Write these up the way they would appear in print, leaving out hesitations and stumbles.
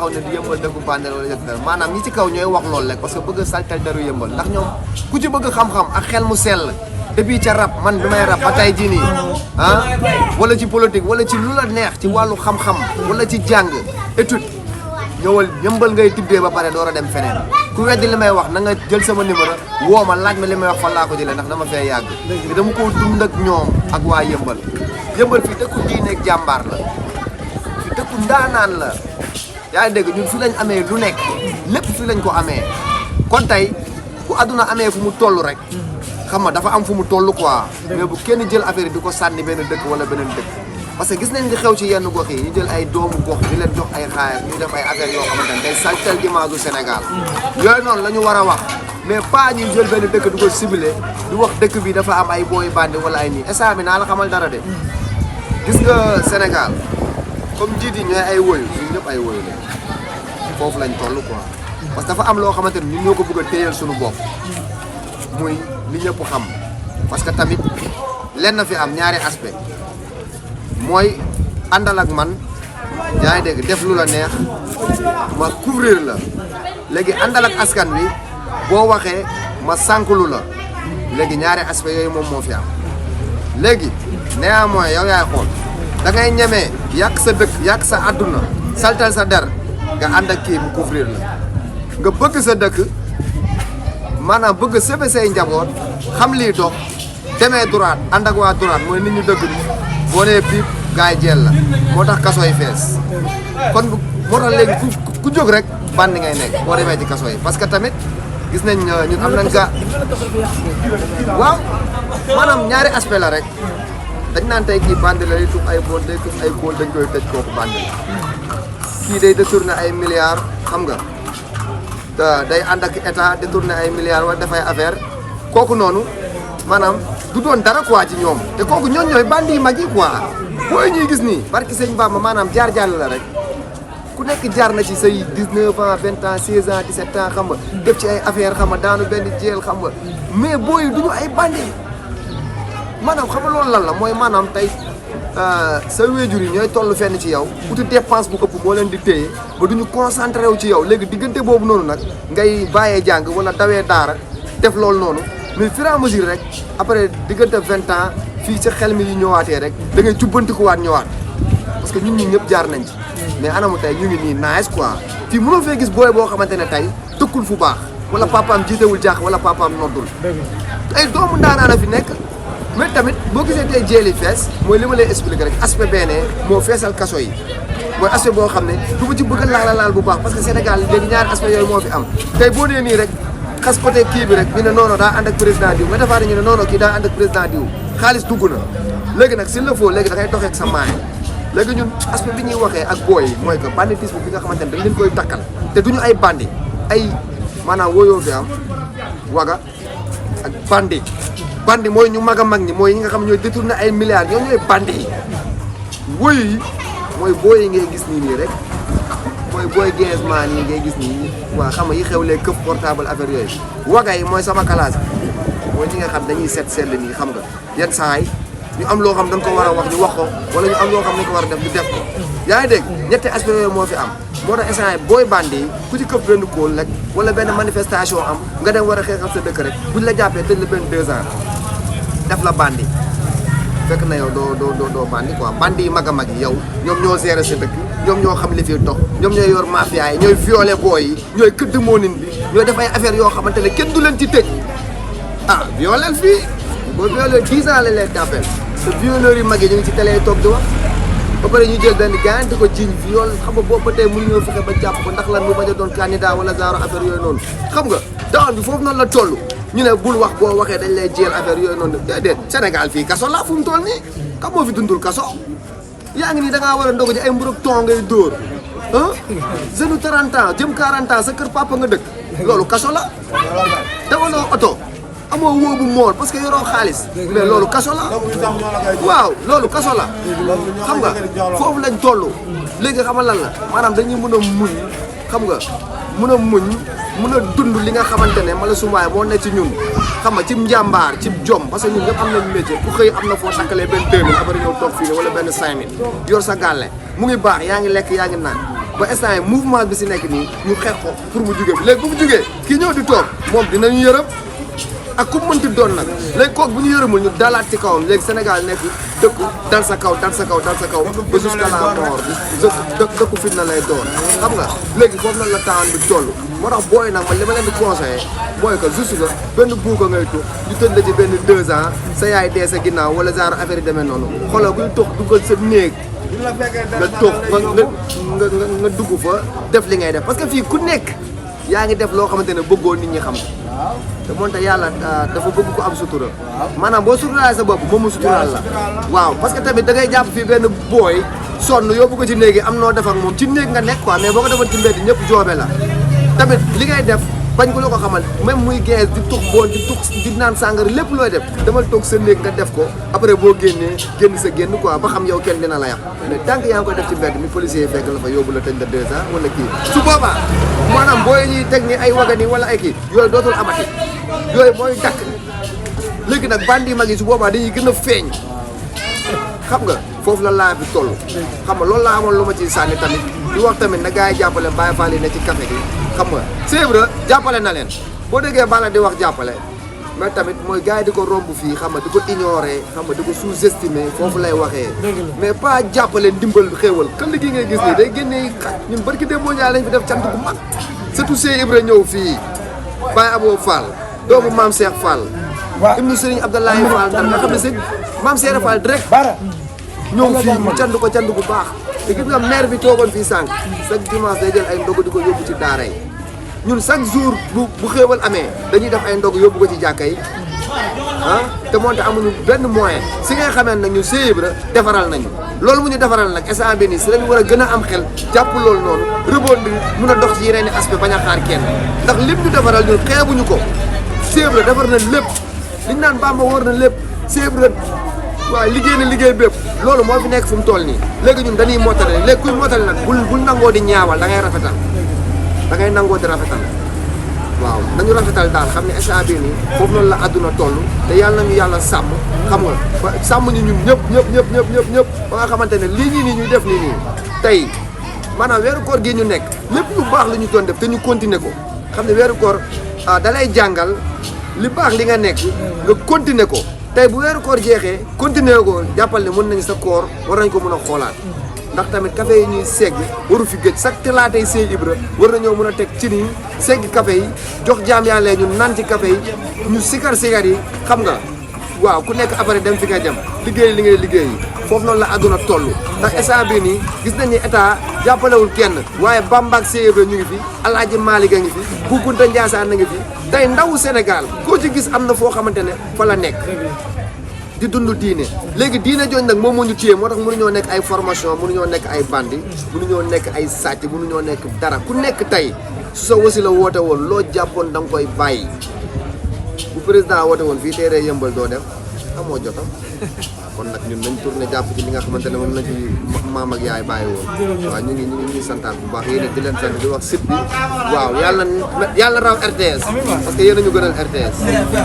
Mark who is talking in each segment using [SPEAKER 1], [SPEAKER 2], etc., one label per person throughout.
[SPEAKER 1] xaw ne di yëmbal dëkku bandel wala yëg dara maanaam ñi ci kaw ñooy wax loolu rek parce que bëgg a saltal daru yëmbal ndax ñoom ku ci bëgg xam-xam ak xel mu sell depuis ca rap man bi may rap ba tey jii nii wala ci politique wala ci lu la neex ci wàllu xam-xam wala ci jàng étude ñëwal yëmbal ngay tibbee ba pare door a dem feneen ku weddi li may wax na nga jël sama numéro woo ma laaj ma li may wax fan laa ko jëlee ndax dama fee yàgg te dama ko dund ak ñoom ak waa yëmbal yëmbal fii dëkku diine ak jàmbaar la fii dëkku ndaanaan la yaa ngi dégg ñun fi lañ amee lu nekk lépp fi lañ ko amee kon tey ku àdduna amee fu mu toll rek xam nga dafa am fu mu toll quoi mais bu kenn jël affaire yi di ko sànni benn dëkk wala beneen dëkk parce que gis nañ di xew ci yenn gox yi ñu jël ay doomu gox di leen jox ay xaayar ñu def ay affaire yoo xamante ne day saltel image du Sénégal yooyu noonu la ñu war a wax mais pas ñu jël benn dëkk du ko ciblé di wax dëkk bi dafa am ay booy bandi wala ay nii instant bi naa la xamal dara de gis nga Sénégal comme njiit yi ñooy ay woyu ñun ñëpp ay woyu la foofu lañ toll quoi parce que dafa am loo xamante ni ñun ñoo ko bëgg a téyal suñu bopp muy li ñëpp xam parce que tamit lenn na fi am ñaari aspect mooy àndal ak man yaa ngi dégg def lu la neex ma couvrir la léegi àndal ak askan wi boo waxee ma sànklu la léegi ñaari aspect yooyu moom moo fi am léegi néanmoins yow yaay xool da ngay ñemee yàq sa dëkk yàq sa àdduna saltal sa der nga ànd ak kii mu couvrir la nga bëgg sa dëkk maanaam bëgg sëbe say njaboot xam lii dox demee droite ànd ak waa droite mooy nit ñu dëgg bi boo nee piip gaay jël la moo tax kaso yi fees kon moo tax léegi ku jóg rek bandi ngay nekk boo demee ci kaso yi parce que tamit gis nañ ñun am nañ waaw maanaam ñaari aspect la rek dañ naan tey kii bandi la day tux ay bon day tux ay góol dañ koy tëj kooku bandi la kii day détourné ay milliards xam nga day ànd ak état détourné ay milliards wala dafay affaire kooku noonu maanaam du doon dara quoi ci ñoom te kooku ñoon ñooy bandi yi mag yi quoi booy ñuy gis nii barki sëñ Bamba maanaam jaar-jaar la rek ku nekk jaar na ci say 19 ans 20 ans 16 ans 17 ans xam nga def ci ay affaire xam nga daanu benn jeel xam nga mais booy du ñu ay bandi maanaam xam nga loolu lan la mooy maanaam tey sa wéjur yi ñooy toll fenn ci yow uti dépense bu ëpp moo leen di téye ba duñu concentré wu ci yow léegi diggante boobu noonu nag ngay bàyyee jàng wala dawee daara def loolu noonu mais fur et à mesure rek après diggante 20 ans fii sa xel mi yi ñëwaatee rek da ngay jubbantikuwaat ñëwaat parce que ñun ñi ñëpp jaar nañ ci mais anamu tey ñu ngi nii nice quoi fii mënoo fee gis booy boo xamante ne tey tëkkul fu baax wala papaam jiitewul jàq wala papaam noddul ay doomu ndaanaan a fi nekk mais tamit boo gisee tey jéeli fees mooy li ma lay expliquer rek aspect benn moo feesal kaso yi mooy aspect boo xam ne du ma ci bëgg a laal bu baax parce que Sénégal léegi ñaari aspect yooyu moo fi am tey boo dee nii rek xas côté kii bi rek ñu ne non daa ànd ak président diw nga defaat ñu ne non kii daa ànd ak président diw xaalis dugg na léegi nag s'il le faut léegi da ngay doxee ak sa maay léegi ñun aspect bi ñuy waxee ak booy yi mooy que banditisme bi nga xamante ne dañ leen koy takkal te duñu ay bandi ay maanaam wóoyoo fi am waga ak bandi mooy ñu mag a mag ñi mooy ñi nga xam ñooy détourné ay milliards ñoo ñooy bandi yi wóoyu yi mooy booy yi ngay gis nii rek mooy booy gainsman yi ngay gis nii waaw xam nga yi xew léegi këf portable affaire yooyu waga yi mooy sama classe mooy ñi nga xam dañuy seetlu nii xam nga yenn saa yi ñu am loo xam dañ ko war a wax ñu wax ko wala ñu am loo xam dañ ko war a def ñu def ko yaa ngi dégg ñetti aspect yooyu moo fi am moo tax instant yi booy bandi yi ku ci këf benn kóol rek wala benn manifestation am nga dem war a xeexal sa dëkk rek buñ la jàppee tëj la benn 2 ans def la bandi fekk na yow doo bandi quoi bandi yi mag a mag yi yow ñoom ñoo gérer sa dëkk ñoom ñoo xam li fi dox ñoom ñooy yor mafia yi ñooy violer booy yi ñooy këdd moonin bi ñooy def ay affaire yoo xamante ne kenn du leen ci tëj ah violer fii boo violer 10 ans la leen jàppeel te violeurs yi mag yi ñu ngi ci télé yi toog di wax ba pare ñu jël benn gaañ di ko jiiñ viol xam nga boobu ba tey mënuñoo fexe ba jàpp ko ndax lan mu bañ a doon candidat wala genre affaire yooyu noonu xam nga daan bi foofu noonu la toll ñu ne bul wax boo waxee dañ lay jël affaire yooyu noonu déedéet Sénégal fii kaso la fu mu toll nii kam moo fi dundul kaso yaa ngi nii da ngaa war a ndogu ci ay mburug ton ngay dóor ah jeune 30 ans jëm 40 ans sa kër papa nga dëkk loolu kaso la dawaloo oto amoo wóobu mool parce que yoroo xaalis mais loolu kaso la waaw loolu kaso la xam nga foofu lañ toll léegi xam nga lan la maanaam dañuy mën a muñ xam nga mën a muñ mën a dund li nga xamante ne mala sumbaay moo ne ci ñun xam nga ci njàmbaar ci jom parce que ñun ñëpp am nañ métier ku xëy am na foo takkalee benn 2000 après ñëw toog fii ne wala benn 5000 yor sa gàlle mu ngi baax yaa ngi lekk yaa ngi naan ba instant yi mouvement bi si nekk nii ñu xeex ko pour mu jugee fi léegi bu mu jugee kii ñëw di toog moom dinañu yërëm ak ku mënti doon nag léegi kooku bu ñu yërëmul ñu dalaat ci kawam léegi Sénégal nekk dëkku dal sa kaw ba jusqu'à la mort dëkku fitna lay doon xam nga léegi foofu nag la temps bi toll moo tax booy nag man li ma leen di conseillé mooy que juste que benn buuka ngay tux ñu tëj la ci benn 2 ans sa yaay dee sa ginnaaw wala genre affaire yi demee noonu xoolal kuy tux dugal sa néeg nga tux nga dugg fa def li ngay def parce que fii ku nekk yaa ngi def loo xamante ne bëggoo nit ñi xam te moonte yàlla dafa bëgg ko am sutura maanaam boo suturaale sa bopp moom mu suturaal la waaw parce que tamit da ngay jàpp fii benn booy sonn yóbbu ko ci néegi am noo def ak moom ci néeg nga nekk quoi mais boo ko defoon ci mbedd ñëpp joobe la tamit li ngay def bañ ko la ko xamal même muy gees di tux boon di naan sàngara lépp looy def damal toog sa néeg nga def ko après boo génnee génn sa génn quoi ba xam yow kenn dina la yàq mais tant que yaa ngi koy def ci mbedd mi policier yi fekk la fa yóbbu la tëj la 2 ans wala kii su boobaa maanaam booy ñuy teg ni ay wagani wala ay kii yooyu dootul amati yooyu mooy dakk léegi nag bandi mag yi su boobaa dañuy gën a feeñ xam nga foofu la laa fi toll xam nga loolu laa amoon lu ma ci sànni tamit di wax tamit na gars yi jàppale Baye Fall yi ne ci café gi xam nga c'est vrai jàppale na leen boo déggee Balla di wax jàppale mais tamit mooy gars yi di ko romb fii xam nga di ko ignorer xam nga di ko sous-estimer foofu lay waxee mais pas jàppale ndimbal xéewal këll gi ngay gis nii day génnee ñun barki dem mondial lañ fi def cant bu mag surtout Cheikh Ibra ñëw fii Baye Abo Fall doomu Maam Cheikh Fall ibnu Serigne Abdoulaye Fall ndar nga xam ne sëñ Maam Cheikh Fall direct ñëw fii mu cand ko cand bu baax te gis nga maire bi toogoon fii sànq chaque dimanche day jël ay ndogu di ko yóbbu ci daara yi ñun chaque jour bu xéewal amee dañuy def ay ndog yóbbu ko ci jàkka yi ah te moonte amuñu benn moyen si ngay xamee nag ñu Cheikh Ibra defaral nañu loolu mu ñu defaral nag instant bi nii si lañ war a gën a am xel jàpp loolu noonu rebondir mun a dox ci yeneen i aspect bañ a xaar kenn ndax lépp ñu defaral ñun xeebuñu ko Cheikh Ibra defar na lépp liñ naan Bamba wóor na lépp Cheikh Ibra waaw liggéey na liggéey bépp loolu moo fi nekk fu mu toll nii léegi ñun dañuy mottale léegi kuy mottale nag bul nangoo di ñaawal da ngay rafetal da ngay nangoo di rafetal waaw nañu rafetal daal xam ne instant bii nii foofu noonu la àdduna toll te yàlla nañu yàlla sàmm xam nga ba sàmm ñu ñun ñëpp ba nga xamante ne lii ñii nii ñuy def nii tey maanaam weeru koor gii ñu nekk lépp lu baax la ñu doon def te ñu continuer ko xam ne weeru koor da lay jàngal li baax li nga nekk nga continuer ko tey bu weeru koor jeexee continuer ko jàppal ne mën nañu sa koor war nañ ko mën a xoolaat ndax tamit café yi ñuy segg waru fi gëj chaque talaatay Cheikh Ibra war nañoo mën a teg ci nii segg café yi jox jaam yàlla ñu naan ci café yi ñu sikar yi xam nga waaw ku nekk après dem fi nga jëm liggéey li ngay liggéey yi foofu noonu la àdduna toll ndax instant bii nii gis nañ ni état jàppalewul kenn waaye Bamba ak Cheikh Ibra ñu ngi fi Alaaji Maalik a ngi fi Bou Kounta Ndiassane na ngi fi tey ndawu Sénégal koo ci gis am na foo xamante ne fa la nekk di dund diine léegi diine jooju nag moom moo ñu téye moo tax mënuñoo nekk ay formation mënuñoo nekk ay bandi mënuñoo nekk ay sàcc mënuñoo nekk dara ku nekk tey su sa wasi la woote woon loo jàppoon da nga koy bàyyi bu président woote woon fii teeree yëmbal doo dem amoo jotam kon nag ñun nañ tourné jàpp ci li nga xamante ne moom lañ ci maam ak yaay bàyyi woon waaw ñu ngi santaat bu baax yéen di leen sant di wax site bi waaw yàlla raw RTS parce que yéen a ñu gënal RTS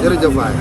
[SPEAKER 1] jërëjëf waay